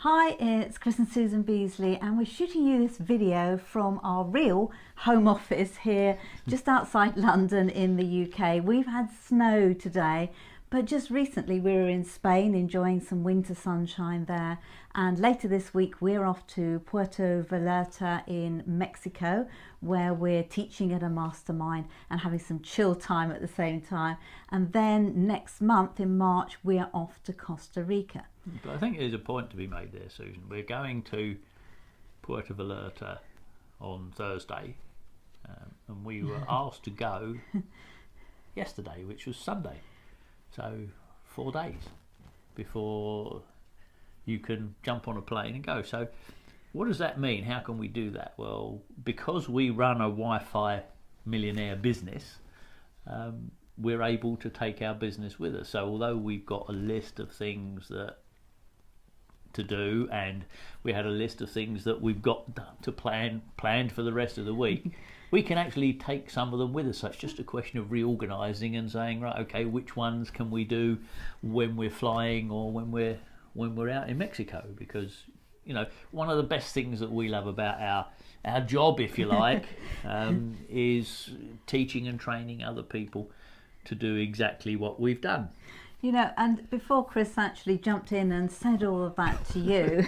Hi, it's Chris and Susan Beasley, and we're shooting you this video from our real home office here just outside London in the UK. We've had snow today, but just recently we were in Spain enjoying some winter sunshine there, and later this week we're off to Puerto Vallarta in Mexico, where we're teaching at a mastermind and having some chill time at the same time. And then next month in March we're off to Costa Rica. But I think there's a point to be made there, Susan. We're going to Puerto Vallarta on Thursday, and we were asked to go yesterday, which was Sunday. So 4 days before you can jump on a plane and go. So what does that mean? How can we do that? Well, because we run a Wi-Fi Millionaire business, we're able to take our business with us. So although we've got a list of things to do, and we had a list of things that we've got to planned for the rest of the week, we can actually take some of them with us. So it's just a question of reorganizing and saying, right, okay, which ones can we do when we're flying or when we're out in Mexico? Because one of the best things that we love about our job, if you like, is teaching and training other people to do exactly what we've done. And before Chris actually jumped in and said all of that to you,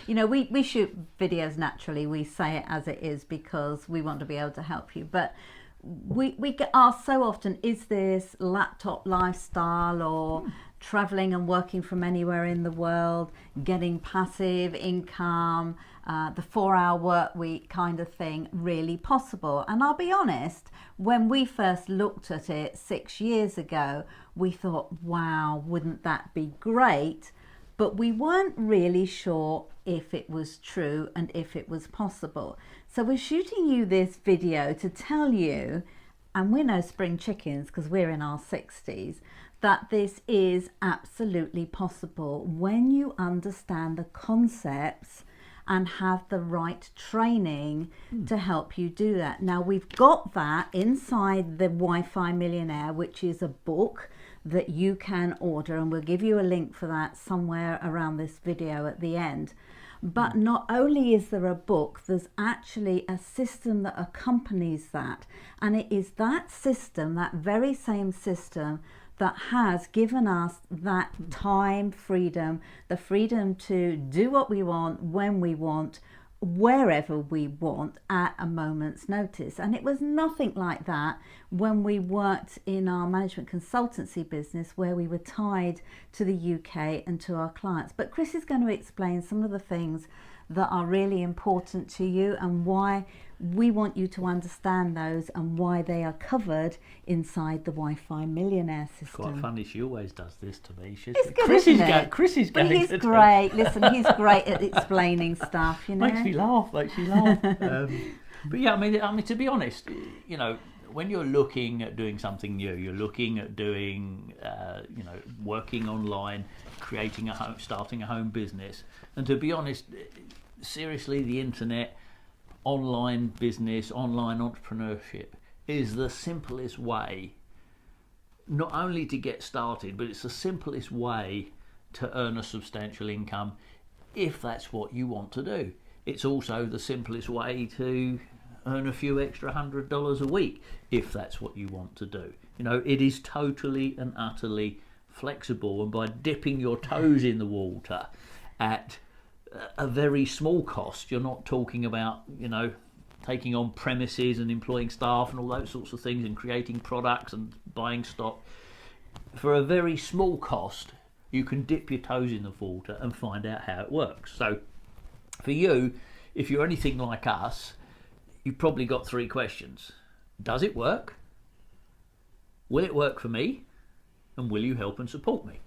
we shoot videos naturally. We say it as it is because we want to be able to help you. But we get asked so often, is this laptop lifestyle or traveling and working from anywhere in the world, getting passive income, the 4-hour work week kind of thing really possible? And I'll be honest, when we first looked at it 6 years ago, we thought, wow, wouldn't that be great? But we weren't really sure if it was true and if it was possible. So we're shooting you this video to tell you, and we're no spring chickens because we're in our 60s, that this is absolutely possible when you understand the concepts and have the right training to help you do that. Now, we've got that inside the Wi-Fi Millionaire, which is a book that you can order, and we'll give you a link for that somewhere around this video at the end. But not only is there a book, there's actually a system that accompanies that, and it is that system, that very same system, that has given us that time freedom, the freedom to do what we want, when we want, wherever we want, at a moment's notice. And it was nothing like that when we worked in our management consultancy business, where we were tied to the UK and to our clients. But Chris is going to explain some of the things that are really important to you and why we want you to understand those and why they are covered inside the Wi-Fi Millionaire System. It's quite funny, she always does this to me. It's good, isn't it? Chris is going. But he's great. Listen, he's great at explaining stuff. Makes me laugh. But yeah, I mean, to be honest, when you're looking at doing something new, you're looking at doing, working online, creating starting a home business, and to be honest, seriously, the internet, online business, online entrepreneurship is the simplest way not only to get started, but it's the simplest way to earn a substantial income if that's what you want to do. It's also the simplest way to earn a few extra $100 a week if that's what you want to do. It is totally and utterly flexible, and by dipping your toes in the water at a very small cost, you're not talking about taking on premises and employing staff and all those sorts of things and creating products and buying stock. For a very small cost, you can dip your toes in the water and find out how it works. So for you, if you're anything like us, you've probably got 3 questions. Does it work? Will it work for me? And will you help and support me?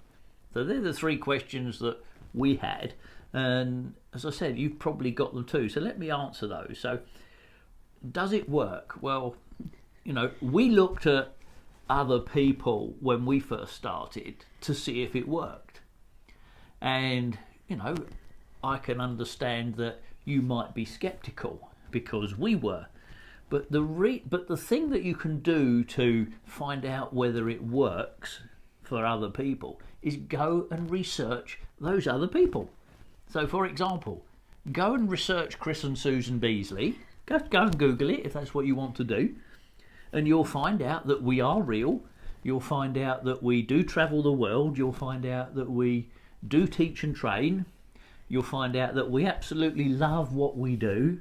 So they're the 3 questions that we had. And as I said, you've probably got them too. So let me answer those. So does it work? Well, we looked at other people when we first started to see if it worked. And, I can understand that you might be skeptical because we were. But the thing that you can do to find out whether it works for other people is go and research those other people. So for example, go and research Chris and Susan Beasley. Go and Google it if that's what you want to do. And you'll find out that we are real. You'll find out that we do travel the world. You'll find out that we do teach and train. You'll find out that we absolutely love what we do.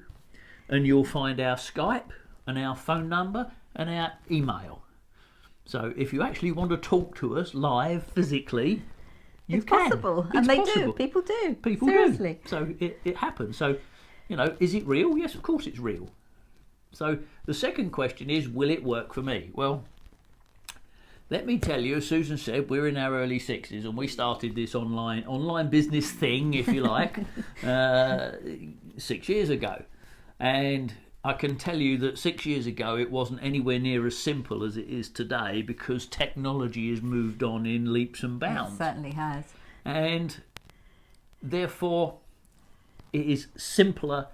And you'll find our Skype and our phone number and our email. So if you actually want to talk to us live physically, you it's can. Possible. It's and they possible. do. People do. People Seriously. do. So it happens. So, you know, is it real? Yes, of course it's real. So the second question is, will it work for me? Well, let me tell you, as Susan said, we're in our early 60s and we started this online business thing, if you like, 6 years ago. And I can tell you that 6 years ago it wasn't anywhere near as simple as it is today, because technology has moved on in leaps and bounds. It certainly has. And therefore it is simpler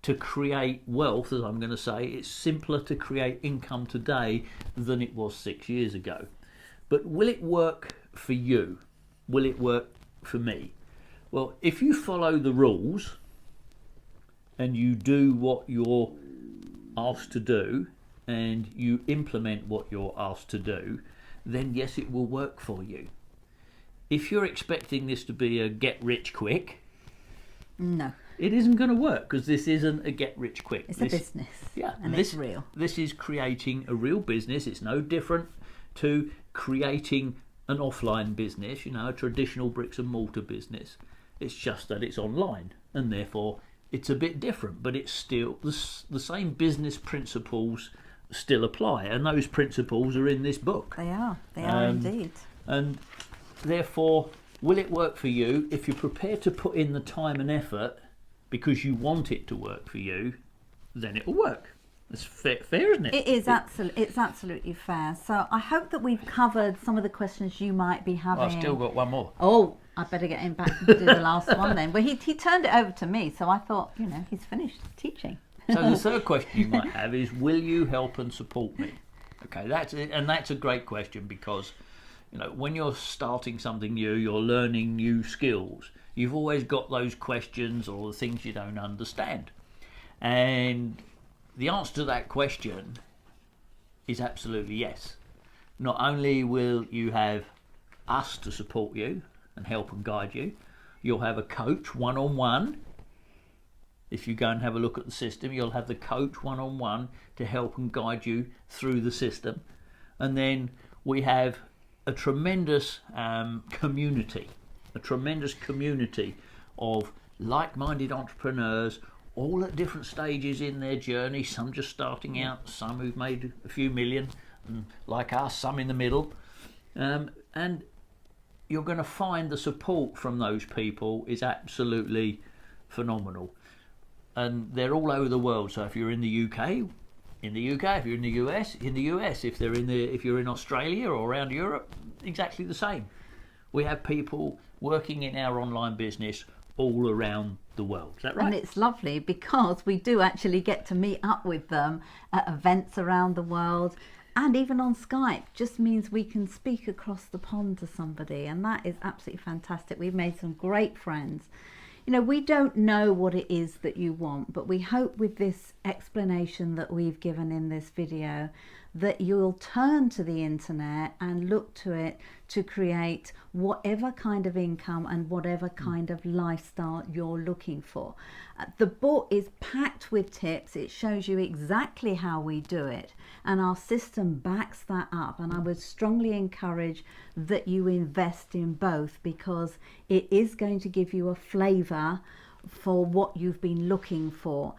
to create wealth, as I'm going to say. It's simpler to create income today than it was 6 years ago. But will it work for you? Will it work for me? Well, if you follow the rules and you do what you're asked to do and you implement what you're asked to do, then yes, it will work for you. If you're expecting this to be a get rich quick, no, it isn't going to work, because this isn't a get rich quick. It's a business. Yeah, and it's real. This is creating a real business. It's no different to creating an offline business, you know, a traditional bricks and mortar business. It's just that it's online, and therefore it's a bit different, but it's still the same business principles still apply, and those principles are in this book. They are indeed. And therefore, will it work for you? If you're prepared to put in the time and effort because you want it to work for you, then it'll work. It's fair, isn't it? It is it's absolutely fair. So I hope that we've covered some of the questions you might be having. Well, I've still got one more. Oh, I better get him back to do the last one then. Well, he turned it over to me, so I thought, you know, he's finished teaching. So the third question you might have is, will you help and support me? Okay, that's a great question, because, you know, when you're starting something new, you're learning new skills. You've always got those questions or the things you don't understand. And the answer to that question is absolutely yes. Not only will you have us to support you and help and guide you, you'll have a coach one-on-one. If you go and have a look at the system, you'll have the coach one-on-one to help and guide you through the system. And then we have a tremendous community of like-minded entrepreneurs, all at different stages in their journey, some just starting out, some who've made a few million, and like us, some in the middle. And you're going to find the support from those people is absolutely phenomenal. And they're all over the world. So if you're in the UK, if you're in the US, if you're in Australia or around Europe, exactly the same. We have people working in our online business all around the world. Is that right? And it's lovely because we do actually get to meet up with them at events around the world, and even on Skype. Just means we can speak across the pond to somebody, and that is absolutely fantastic. We've made some great friends. You know, we don't know what it is that you want, but we hope with this explanation that we've given in this video that you'll turn to the internet and look to it to create whatever kind of income and whatever kind of lifestyle you're looking for. The book is packed with tips. It shows you exactly how we do it, and our system backs that up. And I would strongly encourage that you invest in both, because it is going to give you a flavor for what you've been looking for.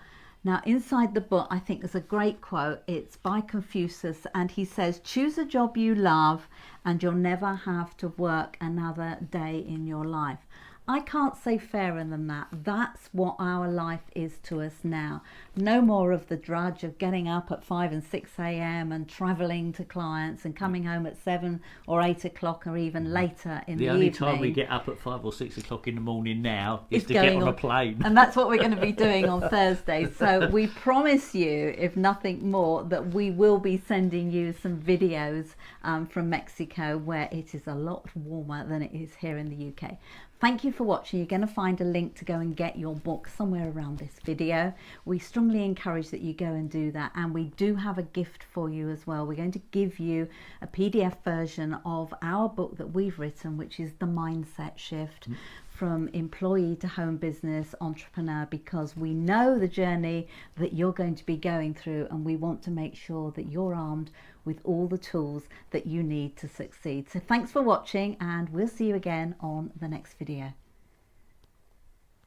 Now, inside the book, I think there's a great quote. It's by Confucius, and he says, "Choose a job you love and you'll never have to work another day in your life." I can't say fairer than that. That's what our life is to us now. No more of the drudge of getting up at 5 and 6 a.m. and travelling to clients and coming home at 7 or 8 o'clock or even later in the evening. The only time we get up at 5 or 6 o'clock in the morning now is to get on a plane. And that's what we're going to be doing on Thursday. So we promise you, if nothing more, that we will be sending you some videos from Mexico, where it is a lot warmer than it is here in the UK. Thank you for watching. You're going to find a link to go and get your book somewhere around this video. We strongly encourage that you go and do that, and we do have a gift for you as well. We're going to give you a PDF version of our book that we've written, which is The Mindset Shift. From employee to home business entrepreneur, because we know the journey that you're going to be going through, and we want to make sure that you're armed with all the tools that you need to succeed. So thanks for watching, and we'll see you again on the next video.